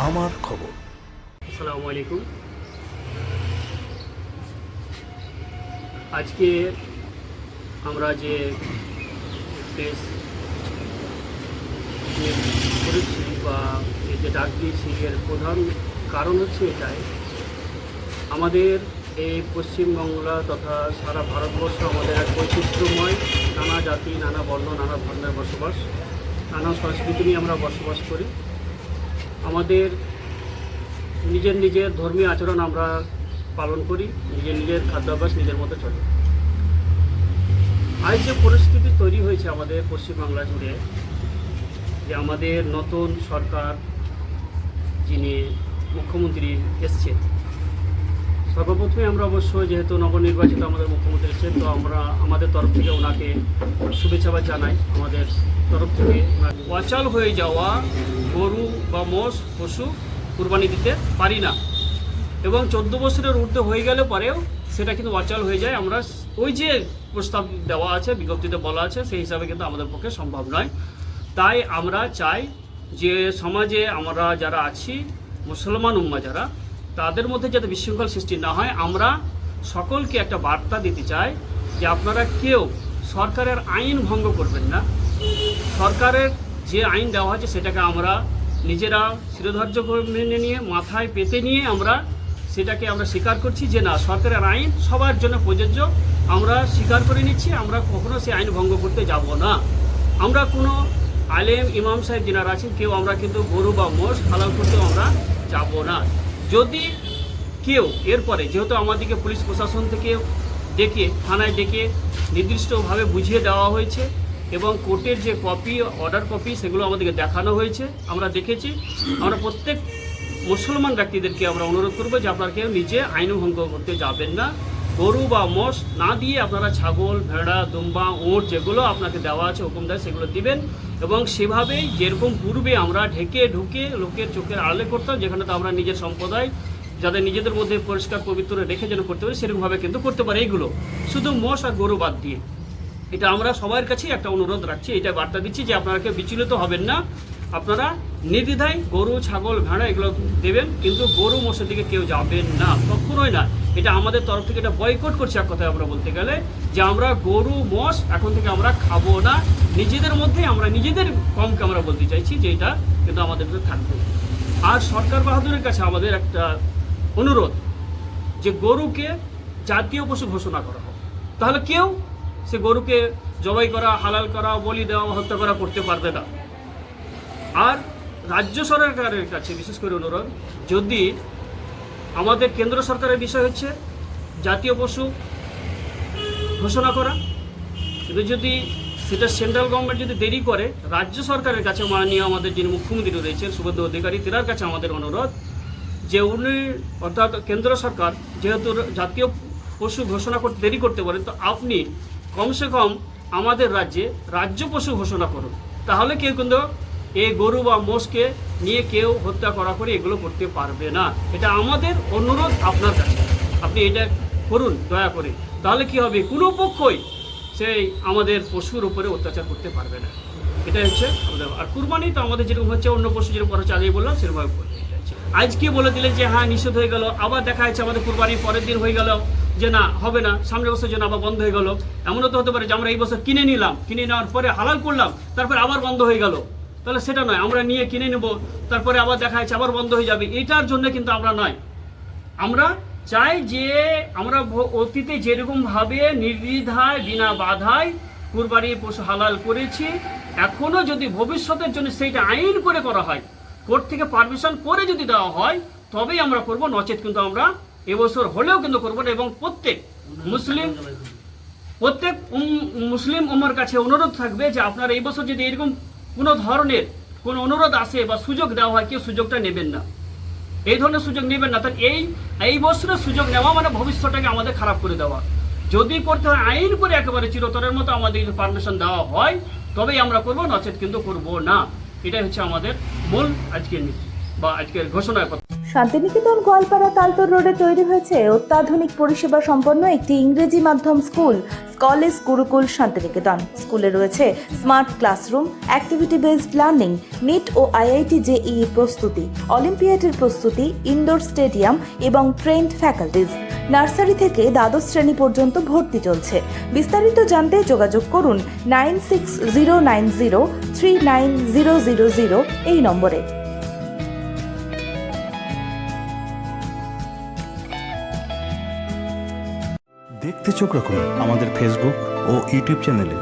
আমার খবর। আসসালামু আলাইকুম। আজকে আমরা যে প্রেস করেছি বা এই যে ডাক দিয়েছি এর প্রধান কারণ হচ্ছে এটাই, আমাদের এই পশ্চিমবাংলা তথা সারা ভারতবর্ষ আমাদের এক বৈচিত্র্যময়, নানা জাতি, নানা বর্ণ, নানা ধর্মের বসবাস, নানা সংস্কৃতি নিয়ে আমরা বসবাস করি। আমাদের নিজের নিজের ধর্মীয় আচরণ আমরা পালন করি, নিজের নিজের খাদ্যাভ্যাস নিজের মতো চলে। আজ যে পরিস্থিতি তৈরি হয়েছে আমাদের পশ্চিমবাংলা জুড়ে, যে আমাদের নতুন সরকার যিনি মুখ্যমন্ত্রী এসছেন, সর্বপ্রথমে আমরা অবশ্যই যেহেতু নবনির্বাচিত আমাদের মুখ্যমন্ত্রী এসছেন, তো আমরা আমাদের তরফ থেকে ওনাকে শুভেচ্ছা জানাই। আমাদের তরফ থেকে অচল হয়ে যাওয়া গরু বা মোষ পশু কুরবানি দিতে পারি না, এবং 14 বছরের ঊর্ধ্বে হয়ে গেলে পরেও সেটা কিন্তু অচল হয়ে যায়। আমরা ওই যে প্রস্তাব দেওয়া আছে, বিজ্ঞপ্তিতে বলা আছে, সেই হিসাবে কিন্তু আমাদের পক্ষে সম্ভব নয়। তাই আমরা চাই যে সমাজে আমরা যারা আছি, মুসলমান উম্মা যারা, তাদের মধ্যে যাতে বিশৃঙ্খল সৃষ্টি না হয়, আমরা সকলকে একটা বার্তা দিতে চাই যে আপনারা কেউ সরকারের আইন ভঙ্গ করবেন না। সরকারের যে আইন দেওয়া হয়েছে সেটাকে আমরা নিজেরা শিরোধার্য মেনে নিয়ে, মাথায় পেতে নিয়ে আমরা সেটাকে আমরা স্বীকার করছি যে না, সরকারের আইন সবার জন্য প্রযোজ্য। আমরা স্বীকার করে নিচ্ছি, আমরা কখনো সেই আইন ভঙ্গ করতে যাব না। আমরা কোনো আলেম ইমাম সাহেব যিনারা আছেন, কেউ আমরা কিন্তু গরু বা মোষ হালাল করতেও আমরা যাব না। যদি কেউ এরপরে, যেহেতু আমাদেরকে পুলিশ প্রশাসন থেকে ডেকে, থানায় ডেকে নির্দিষ্টভাবে বুঝিয়ে দেওয়া হয়েছে, এবং কোর্টের যে কপি, অর্ডার কপি, সেগুলো আমাদেরকে দেখানো হয়েছে, আমরা দেখেছি। আমরা প্রত্যেক মুসলমান ব্যক্তিদেরকে আমরা অনুরোধ করবো যে আপনারা কেউ নিজে আইন ভঙ্গ করতে যাবেন না। গরু বা মোষ না দিয়ে আপনারা ছাগল, ভেড়া, দুম্বা, ওঁট যেগুলো আপনাকে দেওয়া আছে, হুকুম দেয়, সেগুলো দিবেন। এবং সেভাবেই যেরকম পূর্বে আমরা ঢেকে ঢুকে লোকের চোখের আড়ালে করতাম, যেখানে তো আমরা নিজের সম্প্রদায় যাদের নিজেদের মধ্যে পরিষ্কার পবিত্র রেখে যেন করতে পারি, সেরকমভাবে কিন্তু করতে পারে। এইগুলো শুধু মোষ আর গরু বাদ দিয়ে, এটা আমরা সবার কাছেই একটা অনুরোধ রাখছি, এটা বার্তা দিচ্ছি যে আপনারা কেউ বিচলিত হবেন না। আপনারা নির্দ্বিধায় গরু, ছাগল, ভেড়া এগুলো দেবেন, কিন্তু গরু মোষের দিকে কেউ যাবেন না, কখনোই না। এটা আমাদের তরফ থেকে এটা বয়কট করছি, এক কথায় আমরা বলতে গেলে, যে আমরা গরু মোষ এখন থেকে আমরা খাবো না। নিজেদের মধ্যে আমরা নিজেদের কমকে আমরা বলতে চাইছি যে এটা কিন্তু আমাদের থাকবে। আর সরকার বাহাদুরের কাছে আমাদের একটা অনুরোধ যে গরুকে জাতীয় পশু ঘোষণা করা হোক, তাহলে কেউ সে গরুকে জবাই করা, হালাল করা, বলি দেওয়া, হত্যা করা করতে পারবে না। আর রাজ্য সরকারের কাছে বিশেষ করে অনুরোধ, যদি আমাদের কেন্দ্র সরকারের বিষয় হচ্ছে জাতীয় পশু ঘোষণা করা, কিন্তু যদি সেটা সেন্ট্রাল গভর্নমেন্ট যদি দেরি করে, রাজ্য সরকারের কাছে মাননীয় আমাদের যিনি মুখ্যমন্ত্রী রয়েছেন শুভেন্দু অধিকারী, তেনার কাছে আমাদের অনুরোধ যে উনি, অর্থাৎ কেন্দ্র সরকার যেহেতু জাতীয় পশু ঘোষণা করতে দেরি করতে পারেন, তো আপনি কমসে কম আমাদের রাজ্যে রাজ্য পশু ঘোষণা করুন। তাহলে কেউ কিন্তু এই গরু বা মোষকে নিয়ে কেউ হত্যা করা করে এগুলো করতে পারবে না। এটা আমাদের অনুরোধ আপনার কাছে, আপনি এটা করুন দয়া করে। তাহলে কি হবে, কোনো পক্ষই সেই আমাদের পশুর উপরে অত্যাচার করতে পারবে না। এটাই হচ্ছে আমাদের। আর কুরবানি তো আমাদের যেরকম হচ্ছে, অন্য পশু যেরকম পরে চালিয়ে বললাম সেরকমভাবে করবে। আজকে বলে দিলেন যে হ্যাঁ নিষেধ হয়ে গেল, আবার দেখা যাচ্ছে আমাদের কুরবানির পরের দিন হয়ে গেল যে না, হবে না, সামনের বছর জন্য আবার বন্ধ হয়ে গেল। এমনও তো হতে পারে যে আমরা এই বছর কিনে নিলাম, কিনে নেওয়ার পরে হালাল করলাম, তারপরে আবার বন্ধ হয়ে গেল। তাহলে সেটা নয়, আমরা নিয়ে কিনে নেব, তারপরে আবার দেখা যাচ্ছে আবার বন্ধ হয়ে যাবে। এটার জন্য কিন্তু আমরা নয়। আমরা চাই যে আমরা অতীতে যেরকমভাবে নির্দ্বিধায় বিনা বাধায় কুরবানির পশু হালাল করেছি, এখনও যদি ভবিষ্যতের জন্য সেইটা আইন করে করা হয়, কোর্ট থেকে পারমিশন করে যদি দেওয়া হয়, তবেই আমরা করব, নচেত কিন্তু আমরা এবছর হলেও কিন্তু করবো না। এবং প্রত্যেক মুসলিম উম্মার কাছে অনুরোধ থাকবে যে আপনারা এই বছর যদি এরকম কোনো ধরনের কোনো অনুরোধ আসে বা সুযোগ দেওয়া হয়, কেউ সুযোগটা নেবেন না, এই ধরনের সুযোগ নেবেন না। তাহলে এই বছরের সুযোগ নেওয়া মানে ভবিষ্যৎটাকে আমাদের খারাপ করে দেওয়া। যদি করতে হয় আইন করে একেবারে চিরতরের মতো আমাদের পারমিশন দেওয়া হয়, তবেই আমরা করবো, নচেত কিন্তু করবো না। এটাই হচ্ছে আমাদের মূল আজকের নীতি বা আজকের ঘোষণার কথা। শান্তিনিকেতন গোয়ালপাড়া তালতর রোডে তৈরি হয়েছে অত্যাধুনিক পরিষেবা সম্পন্ন একটি ইংরেজি মাধ্যম স্কুল কলেজ গুরুকুল শান্তিনিকেতন। স্কুলে রয়েছে smart classroom, activity based learning, NEET ও আইআইটি জেইই প্রস্তুতি, অলিম্পিয়াডের প্রস্তুতি, ইনডোর স্টেডিয়াম এবং ট্রেন্ড ফ্যাকাল্টিজ। নার্সারি থেকে দ্বাদশ শ্রেণী পর্যন্ত ভর্তি চলছে। বিস্তারিত জানতে যোগাযোগ করুন 9609039000 এই নম্বরে। দেখতে চোখ রাখুন আমাদের ফেসবুক ও ইউটিউব চ্যানেলে।